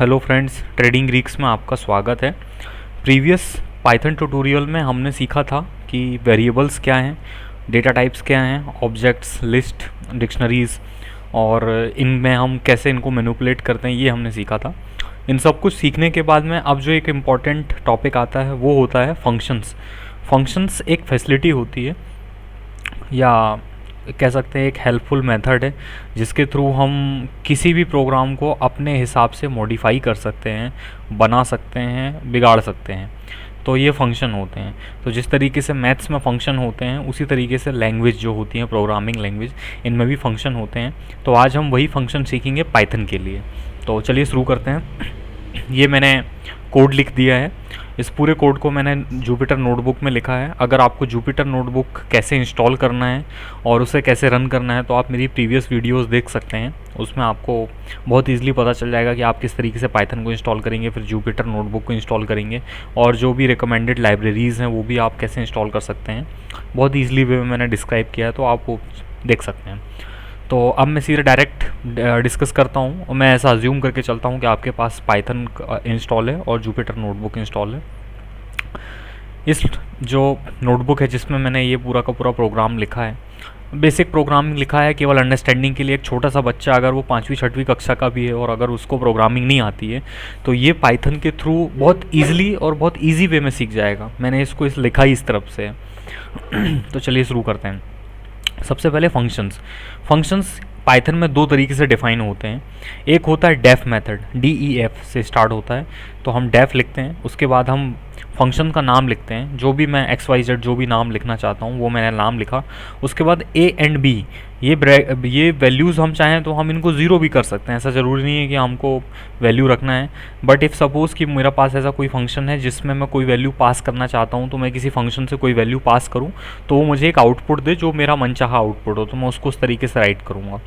Hello friends, trading Greeks में आपका स्वागत है। प्रीवियस पाइथन ट्यूटोरियल में हमने सीखा था कि वेरिएबल्स क्या हैं, डेटा टाइप्स क्या हैं, ऑब्जेक्ट्स, लिस्ट, डिक्शनरीज़ और इनमें हम कैसे इनको मैनिपुलेट करते हैं, ये हमने सीखा था। इन सब कुछ सीखने के बाद में अब जो एक इम्पॉर्टेंट टॉपिक आता है वो होता है फंक्शंस। फंक्शंस एक फैसिलिटी होती है या कह सकते हैं एक हेल्पफुल मेथड है जिसके थ्रू हम किसी भी प्रोग्राम को अपने हिसाब से मॉडिफाई कर सकते हैं, बना सकते हैं, बिगाड़ सकते हैं। तो ये फंक्शन होते हैं। तो जिस तरीके से मैथ्स में फंक्शन होते हैं उसी तरीके से लैंग्वेज जो होती है, प्रोग्रामिंग लैंग्वेज, इनमें भी फंक्शन होते हैं। तो आज हम वही फंक्शन सीखेंगे पाइथन के लिए। तो चलिए शुरू करते हैं। ये मैंने कोड लिख दिया है। इस पूरे कोड को मैंने जुपिटर नोटबुक में लिखा है। अगर आपको जुपिटर नोटबुक कैसे इंस्टॉल करना है और उसे कैसे रन करना है तो आप मेरी प्रीवियस वीडियोस देख सकते हैं। उसमें आपको बहुत ईजिली पता चल जाएगा कि आप किस तरीके से पाइथन को इंस्टॉल करेंगे, फिर जुपिटर नोटबुक को इंस्टॉल करेंगे और जो भी रिकमेंडेड लाइब्रेरीज़ हैं वो भी आप कैसे इंस्टॉल कर सकते हैं। बहुत ईजिली वे में मैंने डिस्क्राइब किया है, तो आप वो देख सकते हैं। तो अब मैं सीधे डायरेक्ट डिस्कस करता हूँ और मैं ऐसा अज्यूम करके चलता हूँ कि आपके पास पाइथन इंस्टॉल है और जुपिटर नोटबुक इंस्टॉल है। इस जो नोटबुक है जिसमें मैंने ये पूरा का पूरा प्रोग्राम लिखा है, बेसिक प्रोग्रामिंग लिखा है केवल अंडरस्टैंडिंग के लिए। एक छोटा सा बच्चा अगर वो 5वीं 6वीं कक्षा का भी है और अगर उसको प्रोग्रामिंग नहीं आती है तो ये पाइथन के थ्रू बहुत ईजिली और बहुत ईजी वे में सीख जाएगा। मैंने इसको लिखा ही इस तरफ से है। तो चलिए शुरू करते हैं। सबसे पहले फंक्शंस पाइथन में दो तरीके से डिफाइन होते हैं। एक होता है डेफ मेथड, DEF से स्टार्ट होता है। तो हम डेफ लिखते हैं, उसके बाद हम फंक्शन का नाम लिखते हैं। जो भी मैं XYZ जो भी नाम लिखना चाहता हूँ वो मैंने नाम लिखा। उसके बाद A एंड B, ये वैल्यूज़ हम चाहें तो हम इनको ज़ीरो भी कर सकते हैं। ऐसा ज़रूरी नहीं है कि हमको वैल्यू रखना है। बट इफ़ सपोज़ कि मेरा पास ऐसा कोई फंक्शन है जिसमें मैं कोई वैल्यू पास करना चाहता हूँ, तो मैं किसी फंक्शन से कोई वैल्यू पास करूँ तो वो मुझे एक आउटपुट दे जो मेरा मनचाहा आउटपुट हो, तो मैं उसको उस तरीके से राइट करूँगा।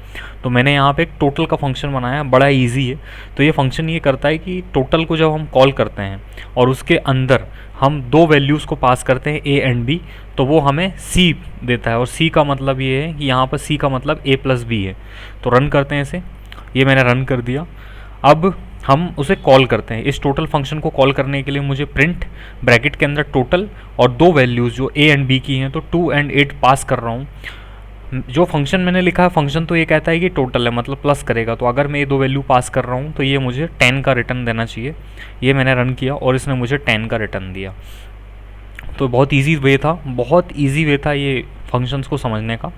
तो मैंने यहाँ पे एक टोटल का फंक्शन बनाया, बड़ा ईजी है। तो ये फंक्शन ये करता है कि टोटल को जब हम कॉल करते हैं और उसके अंदर हम दो वैल्यूज़ को पास करते हैं A एंड B, तो वो हमें C देता है। और C का मतलब ये है कि यहाँ पर C का मतलब A प्लस B है। तो रन करते हैं इसे। ये मैंने रन कर दिया। अब हम उसे कॉल करते हैं। इस टोटल फंक्शन को कॉल करने के लिए मुझे प्रिंट ब्रैकेट के अंदर टोटल और दो वैल्यूज़ जो A एंड B की हैं, तो 2 and 8 पास कर रहा हूँ। जो फंक्शन मैंने लिखा है, फंक्शन तो ये कहता है कि टोटल है, मतलब प्लस करेगा। तो अगर मैं ये दो वैल्यू पास कर रहा हूँ तो ये मुझे 10 का रिटर्न देना चाहिए। ये मैंने रन किया और इसने मुझे 10 का रिटर्न दिया। तो बहुत इजी वे था, बहुत इजी वे था ये फंक्शंस को समझने का।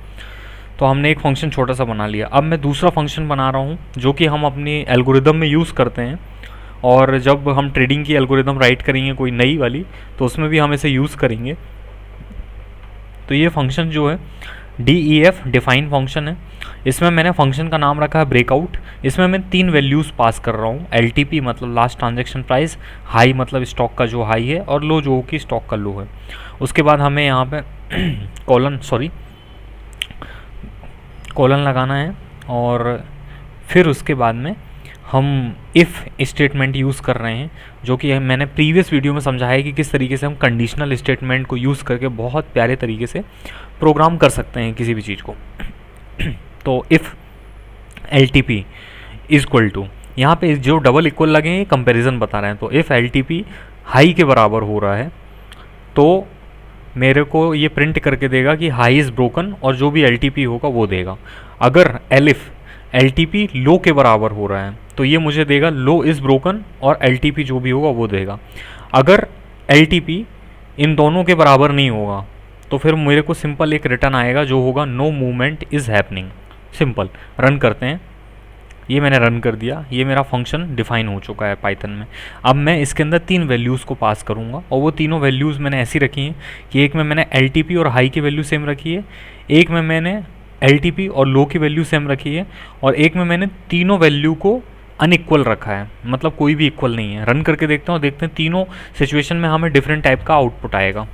तो हमने एक फंक्शन छोटा सा बना लिया। अब मैं दूसरा फंक्शन बना रहा हूँ जो कि हम अपनी एल्गोरिदम में यूज़ करते हैं, और जब हम ट्रेडिंग की एल्गोरिदम राइट करेंगे कोई नई वाली तो उसमें भी हम इसे यूज़ करेंगे। तो ये फंक्शन जो है DEF डिफाइन फंक्शन है। इसमें मैंने फंक्शन का नाम रखा है ब्रेकआउट। इसमें मैं 3 वैल्यूज़ पास कर रहा हूँ। LTP मतलब लास्ट ट्रांजैक्शन प्राइस, हाई मतलब स्टॉक का जो हाई है, और लो जो कि स्टॉक का लो है। उसके बाद हमें यहाँ पे कॉलन लगाना है और फिर उसके बाद में हम इफ़ स्टेटमेंट यूज़ कर रहे हैं, जो कि मैंने प्रीवियस वीडियो में समझाया है कि किस तरीके से हम कंडीशनल स्टेटमेंट को यूज़ करके बहुत प्यारे तरीके से प्रोग्राम कर सकते हैं किसी भी चीज़ को। तो इफ़ LTP इक्वल टू, यहाँ पे जो डबल इक्वल लगे हैं कंपैरिजन बता रहे हैं। तो इफ़ LTP हाई के बराबर हो रहा है तो मेरे को ये प्रिंट करके देगा कि हाई इज़ ब्रोकन, और जो भी LTP होगा वो देगा। अगर एलिफ LTP लो के बराबर हो रहा है तो ये मुझे देगा लो इज़ ब्रोकन, और LTP जो भी होगा वो देगा। अगर LTP इन दोनों के बराबर नहीं होगा तो फिर मेरे को सिंपल एक रिटर्न आएगा जो होगा no movement is happening. Simple. Run करते हैं। ये मैंने रन कर दिया। ये मेरा फंक्शन डिफाइन हो चुका है पाइथन में। अब मैं इसके अंदर 3 वैल्यूज़ को पास करूँगा, और वो तीनों वैल्यूज़ मैंने ऐसी रखी हैं कि एक में मैंने LTP और हाई की वैल्यू सेम रखी है, एक में मैंने LTP और लो की वैल्यू सेम रखी है, और एक में मैंने तीनों वैल्यू को अनइक्वल रखा है, मतलब कोई भी इक्वल नहीं है। रन करके देखते हैं और देखते हैं तीनों सिचुएशन में हमें डिफरेंट टाइप का आउटपुट आएगा।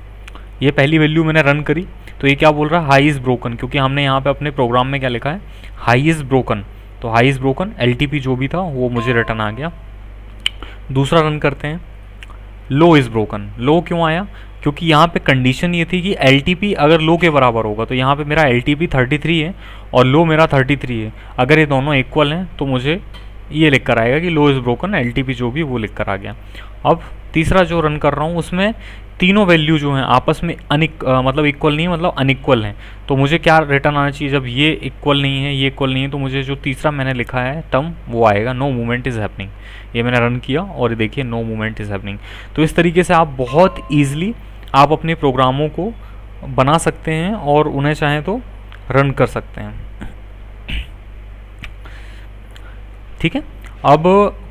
ये पहली वैल्यू मैंने रन करी तो ये क्या बोल रहा है, हाई इज़ ब्रोकन, क्योंकि हमने यहाँ पे अपने प्रोग्राम में क्या लिखा है, हाई इज़ ब्रोकन। तो हाई इज़ ब्रोकन, LTP जो भी था वो मुझे रिटर्न आ गया। दूसरा रन करते हैं। लो इज़ ब्रोकन। लो क्यों आया, क्योंकि यहाँ पे कंडीशन ये थी कि LTP अगर लो के बराबर होगा, तो यहाँ पे मेरा LTP 33 है और लो मेरा 33 है। अगर ये दोनों इक्वल हैं तो मुझे ये लिख कर आएगा कि लो इज़ ब्रोकन, एलटीपी जो भी वो लिख कर आ गया। अब तीसरा जो रन कर रहा हूँ उसमें तीनों वैल्यू जो हैं आपस में मतलब इक्वल नहीं है, मतलब अनइक्वल हैं। तो मुझे क्या रिटर्न आना चाहिए, जब ये इक्वल नहीं है ये इक्वल नहीं है, तो मुझे जो तीसरा मैंने लिखा है टर्म वो आएगा, नो मूवमेंट इज़ हैपनिंग। ये मैंने रन किया और ये देखिए नो मूवमेंट इज़ हैपनिंग। तो इस तरीके से आप बहुत ईजिली आप अपने प्रोग्रामों को बना सकते हैं और उन्हें चाहें तो रन कर सकते हैं। ठीक है, अब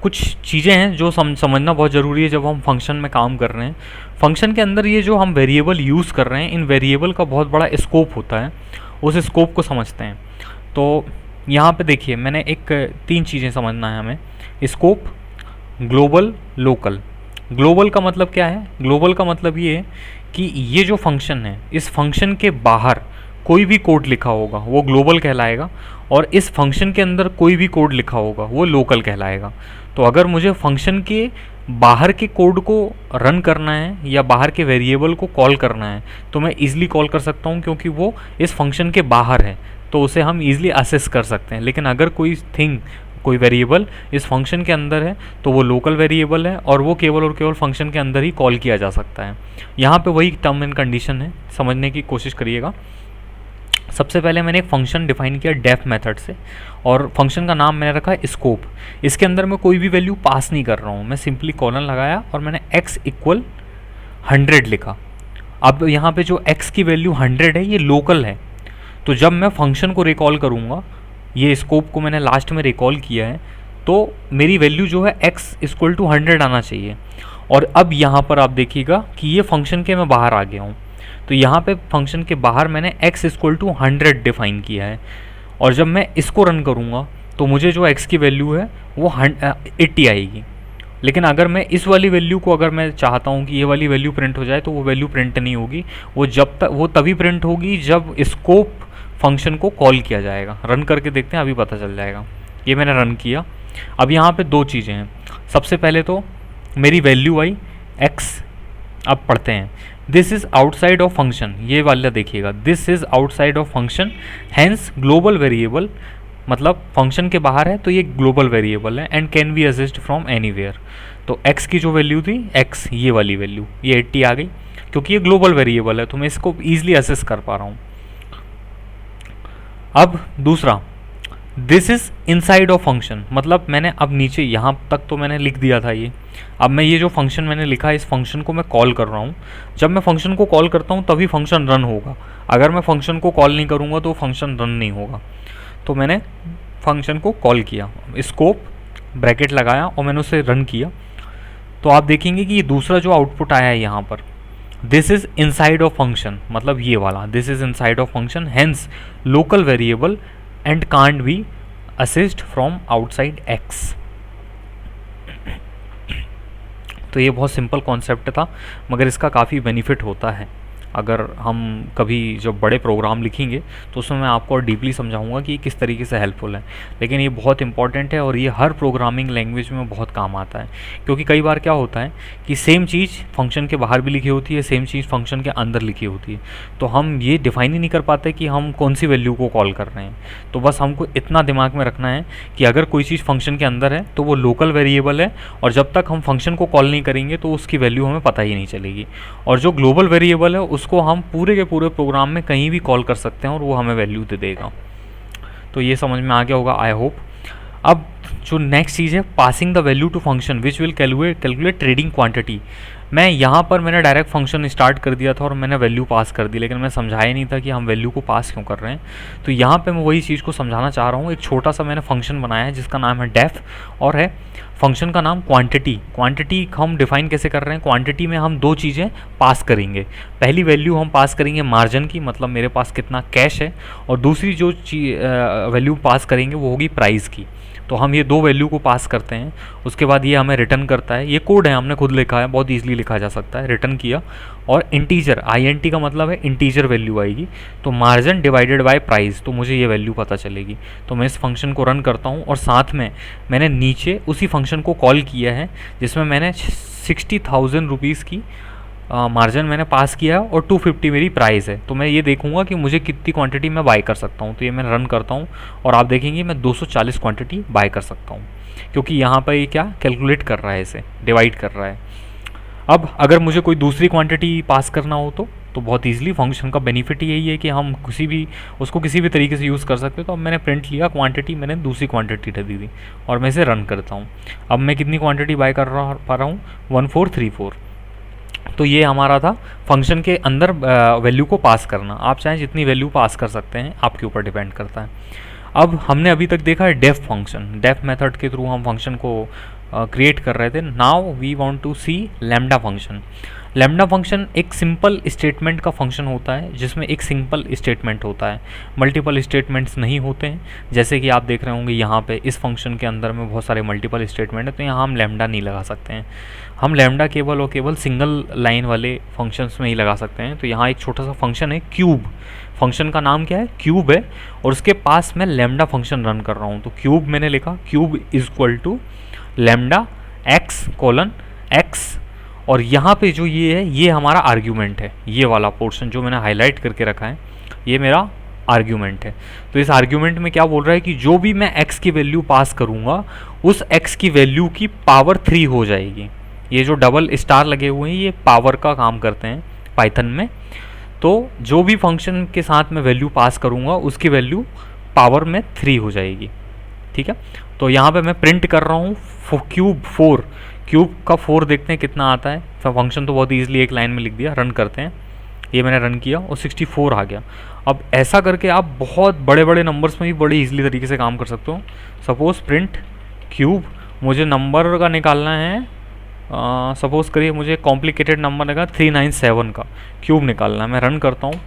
कुछ चीज़ें हैं जो समझना बहुत ज़रूरी है जब हम फंक्शन में काम कर रहे हैं। फंक्शन के अंदर ये जो हम वेरिएबल यूज़ कर रहे हैं, इन वेरिएबल का बहुत बड़ा स्कोप होता है, उस स्कोप को समझते हैं। तो यहाँ पे देखिए मैंने तीन चीज़ें समझना है हमें, स्कोप, ग्लोबल, लोकल। ग्लोबल का मतलब क्या है, ग्लोबल का मतलब ये है कि ये जो फंक्शन है इस फंक्शन के बाहर कोई भी कोड लिखा होगा वो ग्लोबल कहलाएगा, और इस फंक्शन के अंदर कोई भी कोड लिखा होगा वो लोकल कहलाएगा। तो अगर मुझे फंक्शन के बाहर के कोड को रन करना है या बाहर के वेरिएबल को कॉल करना है तो मैं इजीली कॉल कर सकता हूँ, क्योंकि वो इस फंक्शन के बाहर है तो उसे हम इजीली असेस कर सकते हैं। लेकिन अगर कोई वेरिएबल इस फंक्शन के अंदर है तो वो लोकल वेरिएबल है और वो केवल और केवल फंक्शन के अंदर ही कॉल किया जा सकता है। यहाँ पे वही टर्म एंड कंडीशन है, समझने की कोशिश करिएगा। सबसे पहले मैंने एक फंक्शन डिफाइन किया डेफ मेथड से, और फंक्शन का नाम मैंने रखा स्कोप। इसके अंदर मैं कोई भी वैल्यू पास नहीं कर रहा हूँ, मैं सिंपली कॉलन लगाया और मैंने x इक्वल 100 लिखा। अब यहाँ पे जो x की वैल्यू 100 है ये लोकल है, तो जब मैं फंक्शन को रिकॉल करूँगा, ये स्कोप को मैंने लास्ट में रिकॉल किया है, तो मेरी वैल्यू जो है x इक्वल टू 100 आना चाहिए। और अब यहाँ पर आप देखिएगा कि ये फंक्शन के मैं बाहर आ गया हूँ, तो यहाँ पे फंक्शन के बाहर मैंने x इक्वल टू 100 डिफाइन किया है, और जब मैं इसको रन करूँगा तो मुझे जो x की वैल्यू है वो 80 आएगी। लेकिन अगर मैं इस वाली वैल्यू को, अगर मैं चाहता हूँ कि ये वाली वैल्यू प्रिंट हो जाए, तो वो वैल्यू प्रिंट नहीं होगी, वो तभी प्रिंट होगी जब स्कोप फंक्शन को कॉल किया जाएगा। रन करके देखते हैं, अभी पता चल जाएगा। ये मैंने रन किया। अब यहाँ पे दो चीज़ें हैं। सबसे पहले तो मेरी वैल्यू आई x, अब पढ़ते हैं, this is outside of function, ये वाला देखिएगा, this is outside of function hence global variable, मतलब फंक्शन के बाहर है तो ये ग्लोबल वेरिएबल है, and can be accessed from anywhere. तो x की जो वैल्यू थी x, ये वाली वैल्यू ये 80 आ गई, क्योंकि ये ग्लोबल वेरिएबल है तो मैं इसको ईजिली असेस कर पा रहा हूँ। अब दूसरा, this is inside of function, मतलब मैंने अब नीचे यहाँ तक तो मैंने लिख दिया था ये। अब मैं ये जो फंक्शन मैंने लिखा है इस फंक्शन को मैं कॉल कर रहा हूँ। जब मैं फंक्शन को कॉल करता हूँ तभी फंक्शन रन होगा, अगर मैं फंक्शन को कॉल नहीं करूँगा तो फंक्शन रन नहीं होगा। तो मैंने फंक्शन को कॉल किया, स्कोप ब्रैकेट लगाया और मैंने उसे रन किया, तो आप देखेंगे कि ये दूसरा जो आउटपुट आया है यहाँ पर, this is inside of function, मतलब ये वाला this is inside of function hence local variable and can't be accessed from outside x। तो ये बहुत सिंपल कॉन्सेप्ट था, मगर इसका काफ़ी बेनिफिट होता है। अगर हम कभी जब बड़े प्रोग्राम लिखेंगे तो उसमें मैं आपको और डीपली समझाऊंगा कि किस तरीके से हेल्पफुल है। लेकिन ये बहुत इंपॉर्टेंट है और ये हर प्रोग्रामिंग लैंग्वेज में बहुत काम आता है, क्योंकि कई बार क्या होता है कि सेम चीज़ फंक्शन के बाहर भी लिखी होती है, सेम चीज़ फंक्शन के अंदर लिखी होती है, तो हम ये डिफाइन ही नहीं कर पाते कि हम कौन सी वैल्यू को कॉल कर रहे हैं। तो बस हमको इतना दिमाग में रखना है कि अगर कोई चीज़ फंक्शन के अंदर है तो वो लोकल वेरिएबल है, और जब तक हम फंक्शन को कॉल नहीं करेंगे तो उसकी वैल्यू हमें पता ही नहीं चलेगी। और जो ग्लोबल वेरिएबल है उसको हम पूरे के पूरे प्रोग्राम में कहीं भी कॉल कर सकते हैं और वो हमें वैल्यू दे देगा। तो ये समझ में आ गया होगा, आई होप। अब जो नेक्स्ट चीज़ है, passing the value to function which will calculate trading quantity. मैं यहाँ पर मैंने डायरेक्ट फंक्शन स्टार्ट कर दिया था और मैंने वैल्यू पास कर दी, लेकिन मैं समझाया नहीं था कि हम वैल्यू को पास क्यों कर रहे हैं। तो यहाँ पे मैं वही चीज़ को समझाना चाह रहा हूँ। एक छोटा सा मैंने फंक्शन बनाया है जिसका नाम है डेफ, और है फंक्शन का नाम क्वांटिटी। क्वांटिटी हम डिफाइन कैसे कर रहे हैं, क्वांटिटी में हम दो चीज़ें पास करेंगे। पहली वैल्यू हम पास करेंगे मार्जिन की, मतलब मेरे पास कितना कैश है, और दूसरी जो वैल्यू पास करेंगे वो होगी प्राइस की। तो हम ये दो वैल्यू को पास करते हैं, उसके बाद ये हमें रिटर्न करता है। ये कोड है, हमने खुद लिखा है, बहुत ईजिली लिखा जा सकता है। रिटर्न किया और इंटीजर, INT का मतलब है इंटीजर वैल्यू आएगी, तो मार्जिन डिवाइडेड बाय प्राइस, तो मुझे ये वैल्यू पता चलेगी। तो मैं इस फंक्शन को रन करता हूँ और साथ में मैंने नीचे उसी फंक्शन को कॉल किया है जिसमें मैंने 60,000 रुपीज़ की मार्जिन मैंने पास किया है और 250 मेरी प्राइस है। तो मैं ये देखूंगा कि मुझे कितनी क्वांटिटी मैं बाय कर सकता हूँ। तो ये मैं रन करता हूँ और आप देखेंगे मैं 240 क्वांटिटी बाय कर सकता हूँ। क्योंकि यहाँ पर ये क्या कैलकुलेट कर रहा है, इसे डिवाइड कर रहा है। अब अगर मुझे कोई दूसरी क्वांटिटी पास करना हो तो बहुत ईजिली, फंक्शन का बेनिफिट यही है कि हम किसी भी तरीके से यूज़ कर सकते हो। तो अब मैंने प्रिंट लिया क्वांटिटी, मैंने दूसरी क्वांटिटी दे दी और मैं इसे रन करता हूँ। अब मैं कितनी क्वांटिटी बाय कर पा रहा हूँ, 1434। तो ये हमारा था फंक्शन के अंदर वैल्यू को पास करना। आप चाहें जितनी वैल्यू पास कर सकते हैं, आपके ऊपर डिपेंड करता है। अब हमने अभी तक देखा है डेफ फंक्शन, डेफ मेथड के थ्रू हम फंक्शन को क्रिएट कर रहे थे। Now we want to see lambda function. Lambda function एक सिंपल स्टेटमेंट का फंक्शन होता है, जिसमें एक सिंपल स्टेटमेंट होता है, मल्टीपल स्टेटमेंट्स नहीं होते हैं। जैसे कि आप देख रहे होंगे यहाँ पे इस फंक्शन के अंदर में बहुत सारे मल्टीपल स्टेटमेंट है, तो यहाँ हम लैम्डा नहीं लगा सकते हैं। हम लैम्डा केवल और केवल सिंगल लाइन वाले फंक्शंस में ही लगा सकते हैं। तो यहाँ एक छोटा सा फंक्शन है क्यूब, फंक्शन का नाम क्या है, क्यूब है, और उसके पास मैं लैम्डा फंक्शन रन कर रहा हूँ। तो क्यूब मैंने लिखा, cube is equal to lambda x colon x, और यहाँ पे जो ये है ये हमारा आर्ग्यूमेंट है। ये वाला पोर्शन जो मैंने हाईलाइट करके रखा है ये मेरा आर्ग्यूमेंट है। तो इस आर्ग्यूमेंट में क्या बोल रहा है कि जो भी मैं x की वैल्यू पास करूँगा उस x की वैल्यू की पावर 3 हो जाएगी। ये जो डबल स्टार लगे हुए हैं ये पावर का काम करते हैं पाइथन में। तो जो भी फंक्शन के साथ मैं वैल्यू पास करूँगा उसकी वैल्यू पावर में 3 हो जाएगी। ठीक है, तो यहाँ पे मैं प्रिंट कर रहा हूँ क्यूब 4, क्यूब का 4 देखते हैं कितना आता है। फंक्शन तो बहुत ईजिली एक लाइन में लिख दिया, रन करते हैं। ये मैंने रन किया और 64 आ गया। अब ऐसा करके आप बहुत बड़े बड़े नंबर्स में भी बड़ी ईजिली तरीके से काम कर सकते हो। सपोज़ प्रिंट क्यूब, मुझे नंबर का निकालना है, सपोज़ करिए मुझे कॉम्प्लिकेटेड नंबर लगा 397 का क्यूब निकालना है। मैं रन करता हूँ,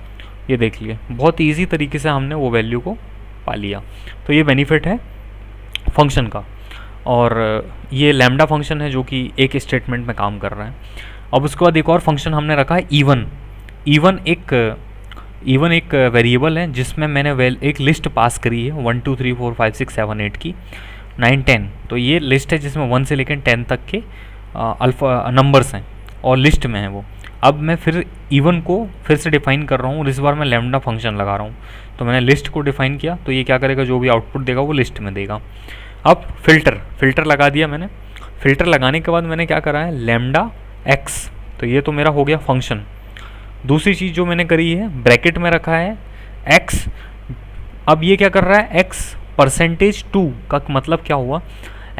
ये देख लिए बहुत ईजी तरीके से हमने वो वैल्यू को पा लिया। तो ये बेनिफिट है फंक्शन का। और ये लैम्डा फंक्शन है जो कि एक स्टेटमेंट में काम कर रहा है। अब उसके बाद एक और फंक्शन हमने रखा है इवन। इवन एक वेरिएबल है जिसमें मैंने एक लिस्ट पास करी है 1 2 3 4 5 6 7 8 की 9 10। तो ये लिस्ट है जिसमें 1 से लेकर 10 तक के अल्फा नंबर्स हैं और लिस्ट में है वो। अब मैं फिर इवन को फिर से डिफाइन कर रहा हूँ और इस बार मैं लैम्डा फंक्शन लगा रहा हूँ। तो मैंने लिस्ट को डिफाइन किया, तो ये क्या करेगा, जो भी आउटपुट देगा वो लिस्ट में देगा। अब फिल्टर लगा दिया मैंने। फिल्टर लगाने के बाद मैंने क्या करा है, लैम्डा एक्स, तो ये तो मेरा हो गया फंक्शन। दूसरी चीज़ जो मैंने करी है, ब्रैकेट में रखा है एक्स। अब ये क्या कर रहा है, एक्स %2 का मतलब क्या हुआ,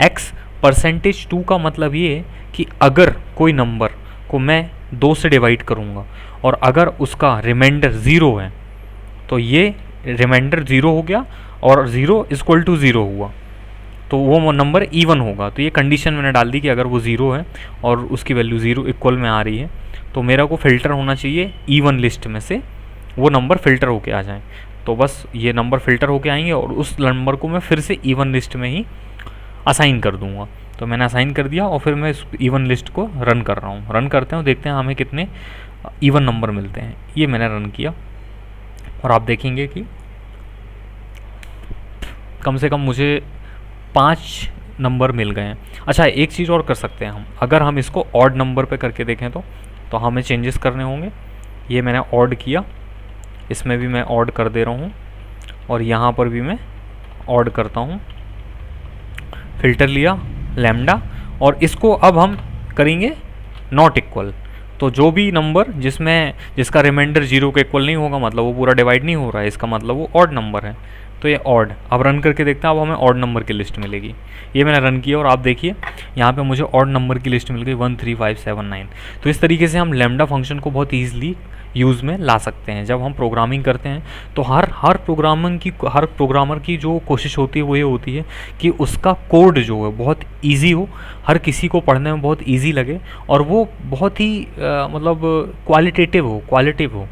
एक्स %2 का मतलब ये है कि अगर कोई नंबर को मैं 2 से डिवाइड करूँगा और अगर उसका रिमाइंडर 0 है तो ये रिमाइंडर 0 हो गया और 0 इक्वल टू 0 हुआ तो वो नंबर इवन होगा। तो ये कंडीशन मैंने डाल दी कि अगर वो 0 है और उसकी वैल्यू 0 इक्वल में आ रही है तो मेरा को फ़िल्टर होना चाहिए इवन लिस्ट में से वो नंबर फ़िल्टर होके आ जाए। तो बस ये नंबर फ़िल्टर होके आएंगे और उस नंबर को मैं फिर से इवन लिस्ट में ही असाइन कर दूंगा। तो मैंने असाइन कर दिया और फिर मैं इस इवन लिस्ट को रन कर रहा हूँ। रन करते हैं और देखते हैं हमें कितने इवन नंबर मिलते हैं। ये मैंने रन किया और आप देखेंगे कि कम से कम मुझे 5 नंबर मिल गए हैं। अच्छा, एक चीज़ और कर सकते हैं हम, अगर हम इसको ऑड नंबर पे करके देखें तो हमें चेंजेस करने होंगे। ये मैंने ऑड किया, इसमें भी मैं ऑड कर दे रहा हूँ और यहाँ पर भी मैं ऑड करता हूँ। फ़िल्टर लिया लैम्डा और इसको अब हम करेंगे नॉट इक्वल। तो जो भी नंबर जिसका रिमाइंडर 0 के इक्वल नहीं होगा मतलब वो पूरा डिवाइड नहीं हो रहा है, इसका मतलब वो ऑड नंबर है। तो ये ऑड, अब रन करके देखते हैं, अब हमें ऑड नंबर की लिस्ट मिलेगी। ये मैंने रन किया और आप देखिए यहाँ पे मुझे ऑड नंबर की लिस्ट मिल गई 1 3 5 7 9। तो इस तरीके से हम लैम्डा फंक्शन को बहुत ईजिली यूज़ में ला सकते हैं। जब हम प्रोग्रामिंग करते हैं तो हर प्रोग्रामर की जो कोशिश होती है वो ये होती है कि उसका कोड जो है बहुत ईजी हो, हर किसी को पढ़ने में बहुत ईजी लगे और वो बहुत ही मतलब क्वालिटेटिव हो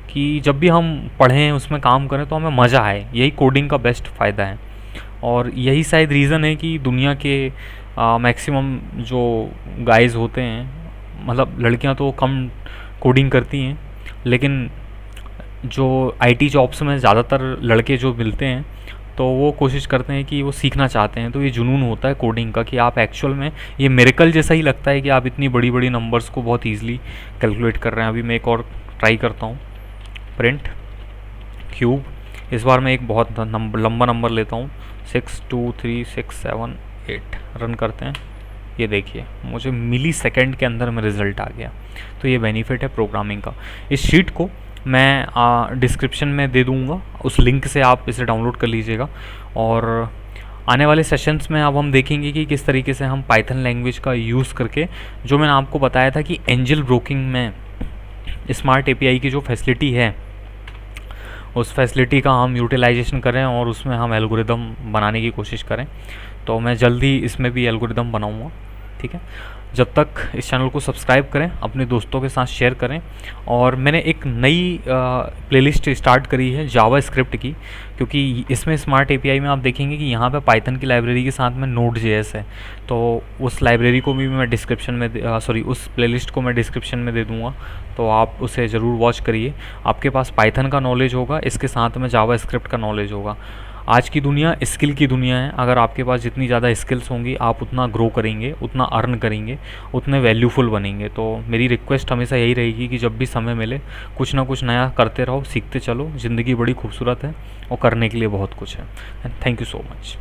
कि जब भी हम पढ़ें उसमें काम करें तो हमें मज़ा आए। यही कोडिंग का बेस्ट फ़ायदा है और यही शायद रीज़न है कि दुनिया के मैक्सिमम जो गाइज़ होते हैं, मतलब लड़कियां तो कम कोडिंग करती हैं लेकिन जो आईटी जॉब्स में ज़्यादातर लड़के जो मिलते हैं तो वो कोशिश करते हैं कि वो सीखना चाहते हैं। तो ये जुनून होता है कोडिंग का कि आप एक्चुअल में, ये मिरेकल जैसा ही लगता है कि आप इतनी बड़ी बड़ी नंबर्स को बहुत ईजिली कैलकुलेट कर रहे हैं। अभी मैं एक और ट्राई करता हूँ, प्रिंट क्यूब। इस बार मैं एक बहुत लंबा नंबर लेता हूँ 6 2 3 6 7 8 रन करते हैं। ये देखिए मुझे मिली सेकेंड के अंदर में रिज़ल्ट आ गया। तो ये बेनिफिट है प्रोग्रामिंग का। इस शीट को मैं डिस्क्रिप्शन में दे दूँगा, उस लिंक से आप इसे डाउनलोड कर लीजिएगा। और आने वाले सेशंस में अब हम देखेंगे कि किस तरीके से हम पाइथन लैंग्वेज का यूज़ करके, जो मैंने आपको बताया था कि एंजल ब्रोकिंग में स्मार्ट एपीआई की जो फैसिलिटी है, उस फैसिलिटी का हम यूटिलाइजेशन करें और उसमें हम एल्गोरिदम बनाने की कोशिश करें। तो मैं जल्दी इसमें भी एल्गोरिदम बनाऊंगा, ठीक है। जब तक इस चैनल को सब्सक्राइब करें, अपने दोस्तों के साथ शेयर करें। और मैंने एक नई प्लेलिस्ट स्टार्ट करी है जावा स्क्रिप्ट की, क्योंकि इसमें स्मार्ट एपीआई में आप देखेंगे कि यहाँ पे पाइथन की लाइब्रेरी के साथ में नोड जेएस है। तो उस लाइब्रेरी को भी मैं डिस्क्रिप्शन में उस प्लेलिस्ट को मैं डिस्क्रिप्शन में दे दूँगा, तो आप उसे ज़रूर वॉच करिए। आपके पास पाइथन का नॉलेज होगा, इसके साथ में जावा स्क्रिप्ट का नॉलेज होगा। आज की दुनिया स्किल की दुनिया है। अगर आपके पास जितनी ज़्यादा स्किल्स होंगी, आप उतना ग्रो करेंगे, उतना अर्न करेंगे, उतने वैल्यूफुल बनेंगे। तो मेरी रिक्वेस्ट हमेशा यही रहेगी कि जब भी समय मिले कुछ ना कुछ नया करते रहो, सीखते चलो। ज़िंदगी बड़ी खूबसूरत है और करने के लिए बहुत कुछ है। Thank you so much.